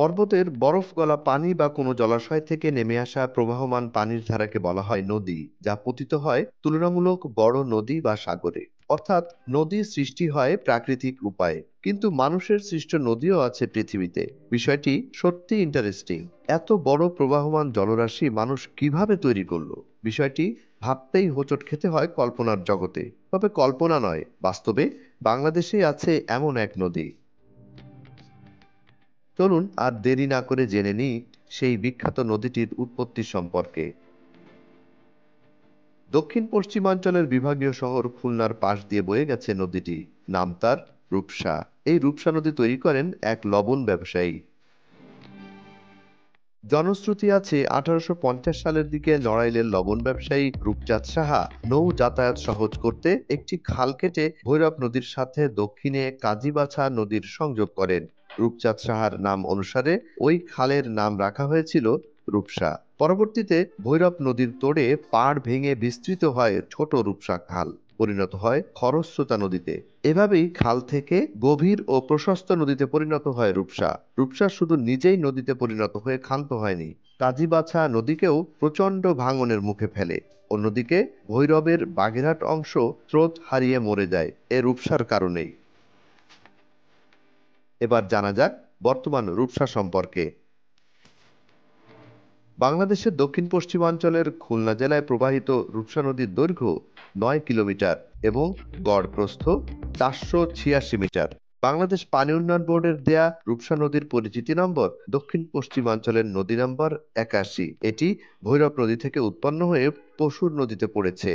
পর্বতের বরফ গলা পানি বা কোনো জলাশয় থেকে নেমে আসা প্রবাহমান পানির ধারাকে বলা হয় নদী, যা পতিত হয় তুলনামূলক বড় নদী বা সাগরে। অর্থাৎ নদী সৃষ্টি হয় প্রাকৃতিক উপায়ে, কিন্তু মানুষের সৃষ্ট নদীও আছে পৃথিবীতে। বিষয়টি সত্যি ইন্টারেস্টিং। এত বড় প্রবাহমান জলরাশি মানুষ কিভাবে তৈরি করলো? বিষয়টি ভাবতেই হোঁচট খেতে হয় কল্পনার জগতে। তবে কল্পনা নয়, বাস্তবে বাংলাদেশেই আছে এমন এক নদী। চলুন আর দেরি না করে জেনে নিই সেই বিখ্যাত নদীটির উৎপত্তি সম্পর্কে। দক্ষিণ পশ্চিমাঞ্চলের বিভাগীয় শহর খুলনার পাশ দিয়ে বয়ে গেছে নদীটি। নাম তার রূপসা। এই রূপসা নদী তৈরি করেন এক লবণ ব্যবসায়ী। জনশ্রুতি আছে 1850 সালের দিকে নড়াইলের লবণ ব্যবসায়ী রূপচাঁদ সাহা নৌ যাতায়াত সহজ করতে একটি খাল কেটে ভৈরব নদীর সাথে দক্ষিণে কাজীবাছা নদীর সংযোগ করেন। রূপচাঁদ সাহার নাম অনুসারে ওই খালের নাম রাখা হয়েছিল রূপসা। পরবর্তীতে ভৈরব নদীর তোড়ে পাড় ভেঙে বিস্তৃত হয় ছোট রূপসা খাল, পরিণত হয় খরস্রোতা নদীতে। এভাবেই খাল থেকে গভীর ও প্রশস্ত নদীতে পরিণত হয় রূপসা। রূপসা শুধু নিজেই নদীতে পরিণত হয়ে ক্ষান্ত হয়নি, কাজীবাছা নদীকেও প্রচণ্ড ভাঙনের মুখে ফেলে। অন্যদিকে ভৈরবের বাগেরহাট অংশ স্রোত হারিয়ে মরে যায় এ রূপসার কারণেই। এবার জানা যাক বর্তমান রূপসা সম্পর্কে। বাংলাদেশের দক্ষিণ পশ্চিমাঞ্চলের খুলনা জেলায় প্রবাহিত রূপসা নদীর দৈর্ঘ্য ৯ কিলোমিটার এবং গড় প্রস্থ ৪৮৬ মিটার। বাংলাদেশ পানি উন্নয়ন বোর্ডের দেয়া রূপসা নদীর পরিচিতি নম্বর দক্ষিণ পশ্চিমাঞ্চলের নদী নম্বর ৮১। এটি ভৈরব নদী থেকে উৎপন্ন হয়ে পশুর নদীতে পড়েছে।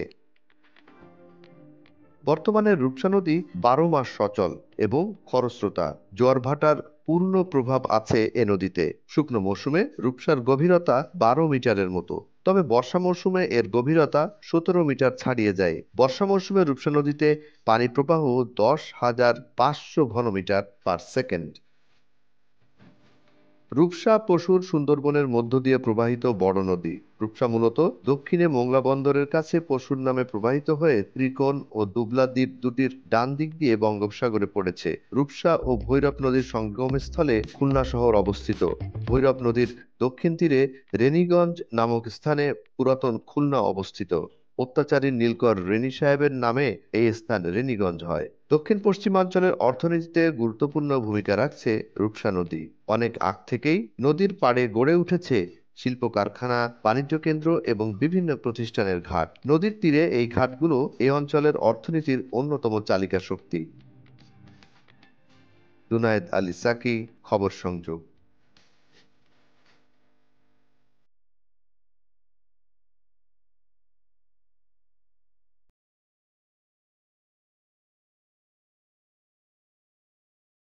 বর্তমানে রূপসা নদী ১২ মাস সচল এবং খরস্রোতা। জোয়ার-ভাটার পূর্ণ প্রভাব আছে এ নদীতে। শুকনো মৌসুমে রূপসার গভীরতা ১২ মিটারের মতো, তবে বর্ষা মৌসুমে এর গভীরতা ১৭ মিটার ছাড়িয়ে যায়। বর্ষা মৌসুমে রূপসা নদীতে পানি প্রবাহ ১০,৫০০ ঘনমিটার পার সেকেন্ড। রূপসা পশুর সুন্দরবনের মধ্য দিয়ে প্রবাহিত বড় নদী। রূপসা মূলত দক্ষিণে মোংলা বন্দরের কাছে পশুর নামে প্রবাহিত হয়ে ত্রিকোণ ও দুবলা দ্বীপ দুটির ডান দিক দিয়ে বঙ্গোপসাগরে পড়েছে। রূপসা ও ভৈরব নদীর সঙ্গমস্থলে খুলনা শহর অবস্থিত। ভৈরব নদীর দক্ষিণ তীরে রেনিগঞ্জ নামক স্থানে পুরাতন খুলনা অবস্থিত। অত্যাচারী নীলকর রেনি সাহেবের নামে এই স্থান রেনিগঞ্জ হয়। দক্ষিণ পশ্চিমাঞ্চলের অর্থনীতিতে গুরুত্বপূর্ণ ভূমিকা রাখছে রূপসা নদী। অনেক আগ থেকেই নদীর পাড়ে গড়ে উঠেছে শিল্প কারখানা, বাণিজ্য কেন্দ্র এবং বিভিন্ন প্রতিষ্ঠানের ঘাট। নদীর তীরে এই ঘাটগুলো এই অঞ্চলের অর্থনীতির অন্যতম চালিকা শক্তি। জুনায়েদ আলী সাকি, খবর সংযোগ।